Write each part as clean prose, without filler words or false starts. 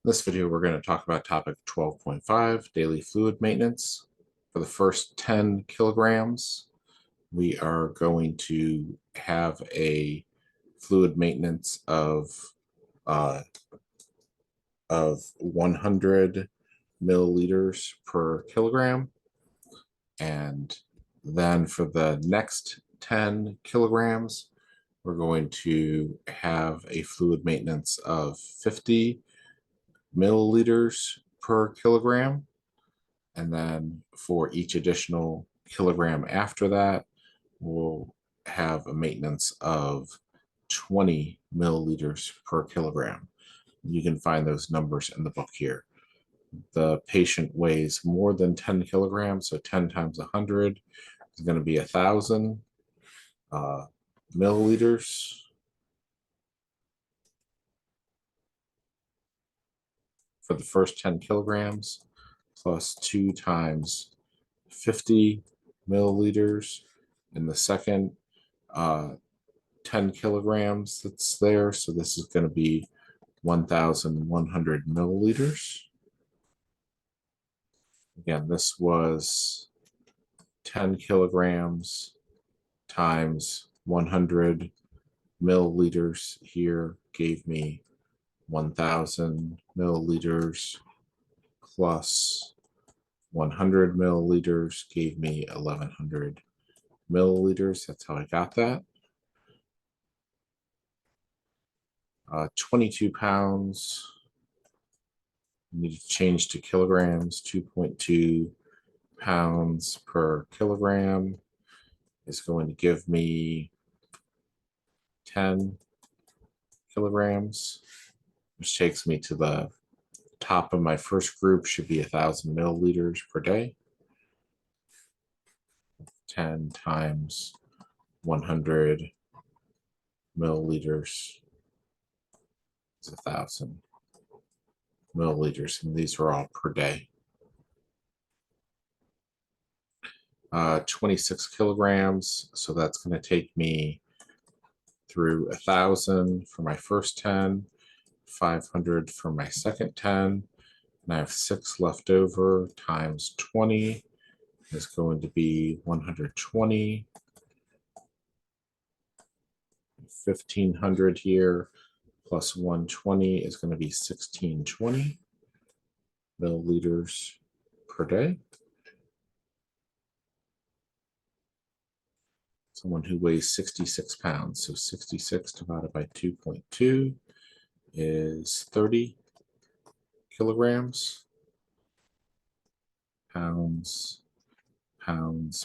This video, we're going to talk about topic 12.5, daily fluid maintenance. For the first 10 kilograms, we are going to have a fluid maintenance of 100 milliliters per kilogram. And then for the next 10 kilograms, we're going to have a fluid maintenance of 50 milliliters per kilogram. And then for each additional kilogram after that, we'll have a maintenance of 20 milliliters per kilogram. You can find those numbers in the book here. The patient weighs more than 10 kilograms, so 10 times 100 is going to be 1,000 milliliters. For the first 10 kilograms, plus 2 times 50 milliliters in the second 10 kilograms that's there. So this is going to be 1,100 milliliters. Again, this was 10 kilograms times 100 milliliters here gave me 1,000 milliliters plus 100 milliliters gave me 1,100 milliliters. That's how I got that. 22 pounds. Need to change to kilograms. 2.2 pounds per kilogram is going to give me 10 kilograms, which takes me to the top of my first group, should be 1,000 milliliters per day. 10 times 100 milliliters is 1,000 milliliters, and these are all per day. 26 kilograms, so that's going to take me through 1,000 for my first 10, 500 for my second 10, and I have 6 left over. Times 20 is going to be 120. 1,500 here plus 120 is going to be 1,620 milliliters per day. Someone who weighs 66 pounds, so 66 divided by 2.2 is 30 kilograms. Pounds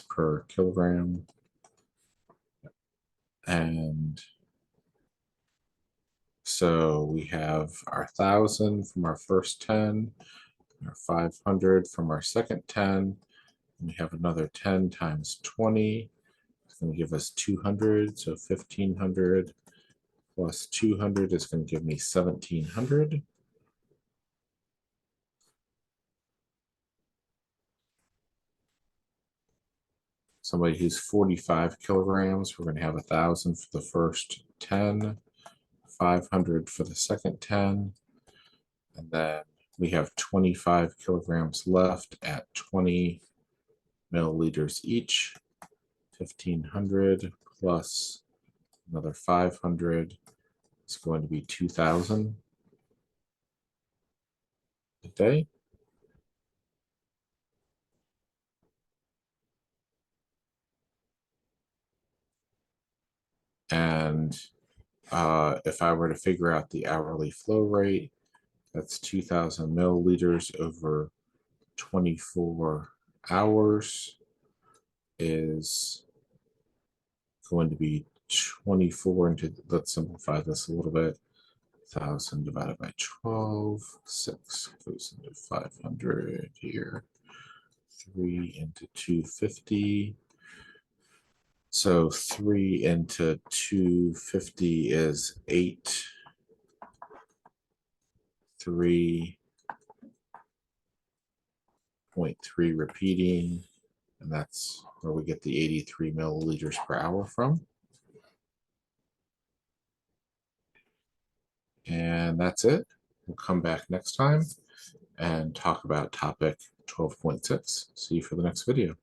per kilogram. And so we have our 1,000 from our first 10, our 500 from our second 10, and we have another 10 times 20. It's going to give us 200, so 1,500 plus 200 is going to give me 1,700. Somebody who's 45 kilograms, we're going to have 1,000 for the first 10, 500 for the second 10, and then we have 25 kilograms left at 20 milliliters each. 1,500 plus another 500 is going to be 2,000 a day. And if I were to figure out the hourly flow rate, that's 2,000 milliliters over 24 hours is going to be 24 into, let's simplify this a little bit, 1,000 divided by 12, 6 goes into 500 here, 3 into 250. So 3 into 250 is 8. 3.3 repeating, and that's where we get the 83 milliliters per hour from. And that's it. We'll come back next time and talk about topic 12.6. See you for the next video.